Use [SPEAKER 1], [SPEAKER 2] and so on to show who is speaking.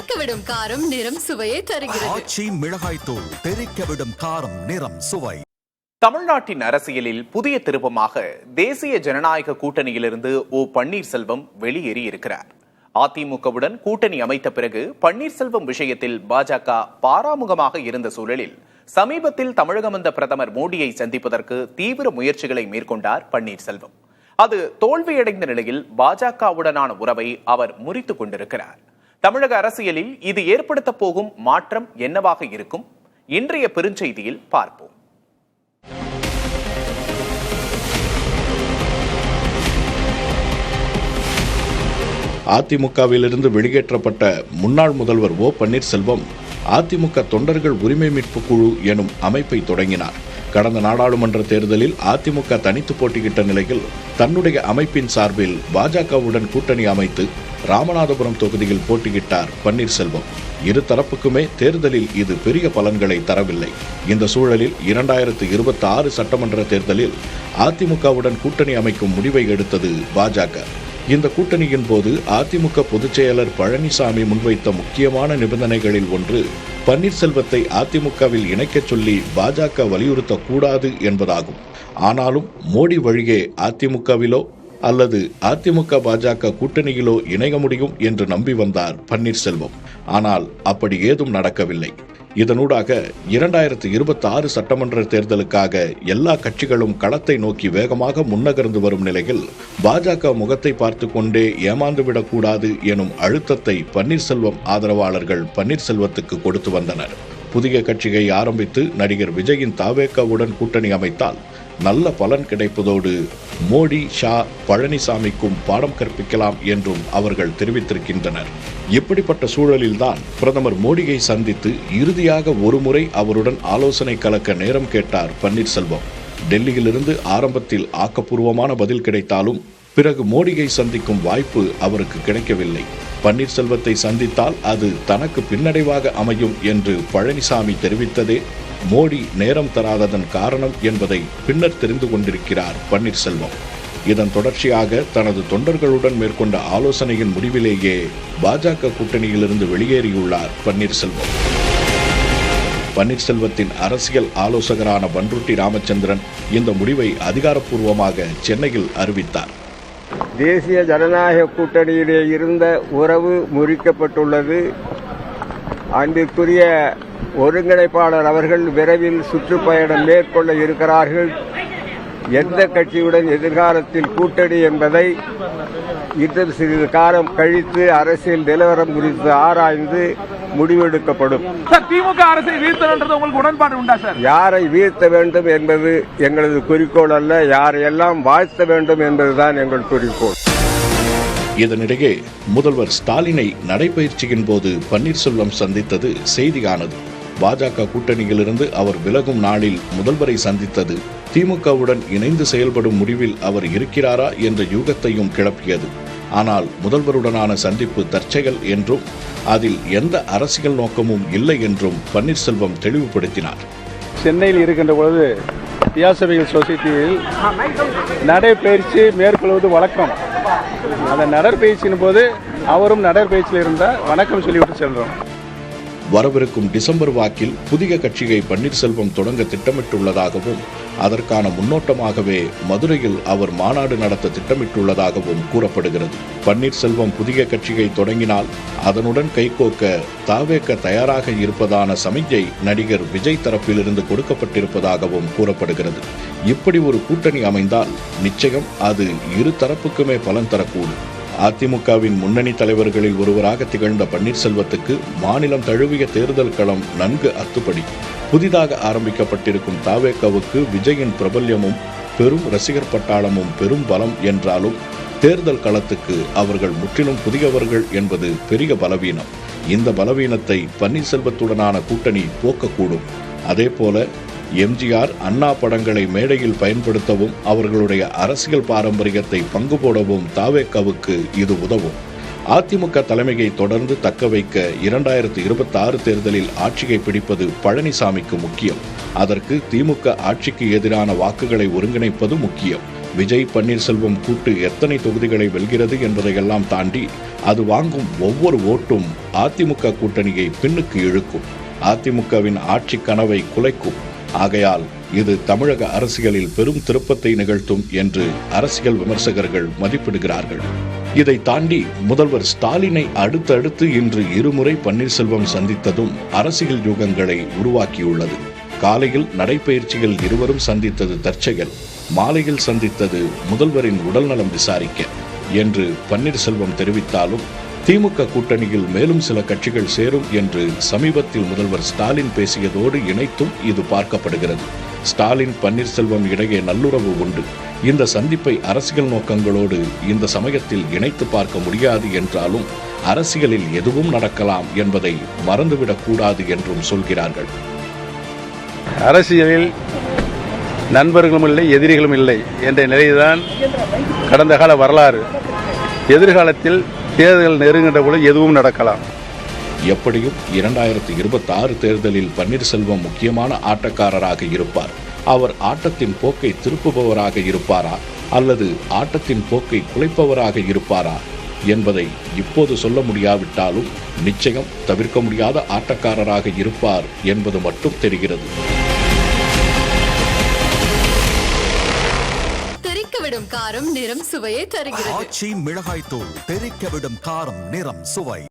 [SPEAKER 1] தெறிக்கவிடும் காரம் நிறம் சுவையை தருகிறது.
[SPEAKER 2] ஆச்சி மிளகாய் தூள் தெறிக்கவிடும் காரம் நிறம் சுவை.
[SPEAKER 3] தமிழ்நாட்டின் அரசியலில் புதிய திருப்பமாக தேசிய ஜனநாயக கூட்டணியிலிருந்து ஓ பன்னீர்செல்வம் வெளியேறி இருக்கிறார். அதிமுகவுடன் கூட்டணி அமைத்த பிறகு பன்னீர்செல்வம் விஷயத்தில் பாஜக பாராமுகமாக இருந்த சூழலில் சமீபத்தில் தமிழகம் வந்த பிரதமர் மோடியை சந்திப்பதற்கு தீவிர முயற்சிகளை மேற்கொண்டார் பன்னீர்செல்வம். அது தோல்வியடைந்த நிலையில் பாஜகவுடனான உறவை அவர் முறித்துக் கொண்டிருக்கிறார். தமிழக அரசியலில் இது ஏற்படுத்த போகும் மாற்றம் என்னவாக இருக்கும்? இன்றைய பெருஞ்செய்தியில் பார்ப்போம்.
[SPEAKER 4] அதிமுகவிலிருந்து வெளியேற்றப்பட்ட முன்னாள் முதல்வர் ஓ பன்னீர்செல்வம் அதிமுக தொண்டர்கள் உரிமை மீட்பு குழு எனும் அமைப்பை தொடங்கினார். கடந்த நாடாளுமன்ற தேர்தலில் அதிமுக தனித்து போட்டியிட்ட நிலையில் தன்னுடைய அமைப்பின் சார்பில் பாஜகவுடன் கூட்டணி அமைத்து ராமநாதபுரம் தொகுதியில் போட்டியிட்டார் பன்னீர்செல்வம். இரு தரப்புக்குமே தேர்தலில் இது பெரிய பலன்களை தரவில்லை. இந்த சூழலில் 2026 சட்டமன்ற தேர்தலில் அதிமுகவுடன் கூட்டணி அமைக்கும் முடிவை எடுத்தது பாஜக. இந்த கூட்டணியின் போது அதிமுக பொதுச் செயலர் பழனிசாமி முன்வைத்த முக்கியமான நிபந்தனைகளில் ஒன்று பன்னீர்செல்வத்தை அதிமுகவில் இணைக்கச் சொல்லி பாஜக வலியுறுத்தக்கூடாது என்பதாகும். ஆனாலும் மோடி வழியே அதிமுகவிலோ அல்லது அதிமுக பாஜக கூட்டணியிலோ இணைய முடியும் என்று நம்பி வந்தார் பன்னீர்செல்வம். ஆனால் அப்படி ஏதும் நடக்கவில்லை. இதனூடாக 2026 சட்டமன்ற தேர்தலுக்காக எல்லா கட்சிகளும் களத்தை நோக்கி வேகமாக முன்னகர்ந்து வரும் நிலையில் பாஜக முகத்தை பார்த்து கொண்டே ஏமாந்துவிடக்கூடாது எனும் அழுத்தத்தை பன்னீர்செல்வம் ஆதரவாளர்கள் பன்னீர்செல்வத்துக்கு கொடுத்து வந்தனர். புதிய கட்சியை ஆரம்பித்து நடிகர் விஜயின் தாவேகாவுடன் கூட்டணி அமைத்தால் நல்ல பலன் கிடைப்பதோடு மோடி, ஷா, பழனிசாமிக்கும் பாடம் கற்பிக்கலாம் என்றும் அவர்கள் தெரிவித்திருக்கின்றனர். இப்படிப்பட்ட சூழலில்தான் பிரதமர் மோடியை சந்தித்து இறுதியாக ஒருமுறை அவருடன் ஆலோசனை கலக்க நேரம் கேட்டார் பன்னீர்செல்வம். டெல்லியிலிருந்து ஆரம்பத்தில் ஆக்கப்பூர்வமான பதில் கிடைத்தாலும் பிறகு மோடியை சந்திக்கும் வாய்ப்பு அவருக்கு கிடைக்கவில்லை. பன்னீர்செல்வத்தை சந்தித்தால் அது தனக்கு பின்னடைவாக அமையும் என்று பழனிசாமி தெரிவித்ததே மோடி நேரம் தராததன் காரணம் என்பதை பின்னர் தெரிந்து கொண்டிருக்கிறார் பன்னீர்செல்வம். இதன் தொடர்ச்சியாக தனது தொண்டர்களுடன் மேற்கொண்ட ஆலோசனையின் முடிவிலேயே பாஜக கூட்டணியிலிருந்து வெளியேறியுள்ளார் பன்னீர்செல்வம். பன்னீர்செல்வத்தின் அரசியல் ஆலோசகரான பன்ருட்டி ராமச்சந்திரன் இந்த முடிவை அதிகாரப்பூர்வமாக சென்னையில் அறிவித்தார்.
[SPEAKER 5] தேசிய ஜனநாயக கூட்டணியிலே இருந்த உறவு முறிக்கப்பட்டுள்ளது. அன்பிற்குரிய ஒருங்கிணைப்பாளர் அவர்கள் விரைவில் சுற்றுப்பயணம் மேற்கொள்ள இருக்கிறார்கள். எந்த கட்சியுடன் எதிர்காலத்தில் கூட்டணி என்பதை இன்னும் சிறிது காலம் கழித்து அரசியல் நிலவரம் குறித்து ஆராய்ந்து முடிவெடுக்கப்படும்.
[SPEAKER 6] திமுக அரசை வீழ்த்தணும்ன்றது உங்களுக்கு உடன்பாடு உண்டா சார்?
[SPEAKER 5] யாரை வீழ்த்த வேண்டும் என்பது எங்களது குறிக்கோள் அல்ல, யாரையெல்லாம் வாழ்த்த வேண்டும் என்பதுதான் எங்கள் குறிக்கோள்.
[SPEAKER 4] இதனிடையே முதல்வர் ஸ்டாலினை நடைபயிற்சியின் போது பன்னீர்செல்வம் சந்தித்தது செய்தியானது. பாஜக கூட்டணியிலிருந்து அவர் விலகும் நாளில் முதல்வரை சந்தித்தது திமுகவுடன் இணைந்து செயல்படும் முடிவில் அவர் இருக்கிறாரா என்ற யூகத்தையும் கிளப்பியது. ஆனால் முதல்வருடனான சந்திப்பு தற்செயல் என்றும் அதில் எந்த அரசியல் நோக்கமும் இல்லை என்றும் பன்னீர்செல்வம் தெளிவுபடுத்தினார்.
[SPEAKER 7] சென்னையில் இருக்கின்ற பொழுது தியாசபிகள் சொசைட்டியில் நடைபயிற்சி மேற்கொள்வது வழக்கம். அந்த நடைபயிற்சியின் போது அவரும் நடைபயிற்சியில் இருந்தால் வணக்கம் சொல்லிவிட்டு செல்றோம்.
[SPEAKER 4] வரவிருக்கும் டிசம்பர் வாக்கில் புதிய கட்சியை பன்னீர்செல்வம் தொடங்க திட்டமிட்டுள்ளதாகவும் அதற்கான முன்னோட்டமாகவே மதுரையில் அவர் மாநாடு நடத்த திட்டமிட்டுள்ளதாகவும் கூறப்படுகிறது. பன்னீர்செல்வம் புதிய கட்சியை தொடங்கினால் அதனுடன் கைகோக்க தாவேக தயாராக இருப்பதான சமிக்ஞை நடிகர் விஜய் தரப்பிலிருந்து கொடுக்கப்பட்டிருப்பதாகவும் கூறப்படுகிறது. இப்படி ஒரு கூட்டணி அமைந்தால் நிச்சயம் அது இரு தரப்புக்குமே பலன் தரக்கூடும். அதிமுகவின் முன்னணி தலைவர்களில் ஒருவராக திகழ்ந்த பன்னீர்செல்வத்துக்கு மாநிலம் தழுவிய தேர்தல் களம் நன்கு அத்துப்படி. புதிதாக ஆரம்பிக்கப்பட்டிருக்கும் தாவேகாவுக்கு விஜயின் பிரபல்யமும் பெரும் ரசிகர் பட்டாளமும் பெரும் பலம் என்றாலும் தேர்தல் களத்துக்கு அவர்கள் முற்றிலும் புதியவர்கள் என்பது பெரிய பலவீனம். இந்த பலவீனத்தை பன்னீர்செல்வத்துடனான கூட்டணி போக்கக்கூடும். அதேபோல எம்ஜிஆர், அண்ணா படங்களை மேடையில் பயன்படுத்தவும் அவர்களுடைய அரசியல் பாரம்பரியத்தை பங்கு போடவும் தாவேகாவுக்கு இது உதவும். அதிமுக தலைமையை தொடர்ந்து தக்க வைக்க 2026 தேர்தலில் ஆட்சியை பிடிப்பது பழனிசாமிக்கு முக்கியம். அதற்கு திமுக ஆட்சிக்கு எதிரான வாக்குகளை ஒருங்கிணைப்பது முக்கியம். விஜய் பன்னீர்செல்வம் கூட்டு எத்தனை தொகுதிகளை வெல்கிறது என்பதையெல்லாம் தாண்டி அது வாங்கும் ஒவ்வொரு ஓட்டும் அதிமுக கூட்டணியை பின்னுக்கு இழுக்கும், அதிமுகவின் ஆட்சி கனவை குலைக்கும். ஆகையால் இது தமிழக அரசியலில் பெரும் திருப்பத்தை நிகழ்த்தும் என்று அரசியல் விமர்சகர்கள் மதிப்பிடுகிறார்கள். இதை தாண்டி முதல்வர் ஸ்டாலினை அடுத்தடுத்து இன்று இருமுறை பன்னீர்செல்வம் சந்தித்ததும் அரசியல் யுகங்களை உருவாக்கியுள்ளது. காலையில் நடைபயிற்சியில் இருவரும் சந்தித்தது தற்செயல், மாலையில் சந்தித்தது முதல்வரின் உடல்நலம் விசாரிக்க என்று பன்னீர்செல்வம் தெரிவித்தாலும் திமுக கூட்டணியில் மேலும் சில கட்சிகள் சேரும் என்று சமீபத்தில் முதல்வர் ஸ்டாலின் பேசியதோடு இணைத்தும் இது பார்க்கப்படுகிறது. ஸ்டாலின் பன்னீர்செல்வம் இடையே நல்லுறவு உண்டு. இந்த சந்திப்பை அரசியல் நோக்கங்களோடு இந்த சமயத்தில் இணைத்து பார்க்க முடியாது என்றாலும் அரசியலில் எதுவும் நடக்கலாம் என்பதை மறந்துவிடக் கூடாது என்றும் சொல்கிறார்கள்.
[SPEAKER 7] அரசியலில் நண்பர்களும் இல்லை, எதிரிகளும் இல்லை என்ற நிலைதான் கடந்த கால வரலாறு. எதிர்காலத்தில் தேர்தல் நெருங்கின்ற பொழுது எதுவும் நடக்கலாம்.
[SPEAKER 4] எப்படியும் 2026 தேர்தலில் பன்னீர்செல்வம் முக்கியமான ஆட்டக்காரராக இருப்பார். அவர் ஆட்டத்தின் போக்கை திருப்புபவராக இருப்பாரா அல்லது ஆட்டத்தின் போக்கை குலைப்பவராக இருப்பாரா என்பதை இப்போது சொல்ல முடியாவிட்டாலும் நிச்சயம் தவிர்க்க முடியாத ஆட்டக்காரராக இருப்பார் என்பது மட்டும் தெரிகிறது.
[SPEAKER 1] தெறிக்கவிடும் காரம் நிறம் சுவையை தருகிறது.
[SPEAKER 2] ஆச்சி மிளகாய் தூள் தெறிக்கவிடும் காரம் நிறம் சுவை.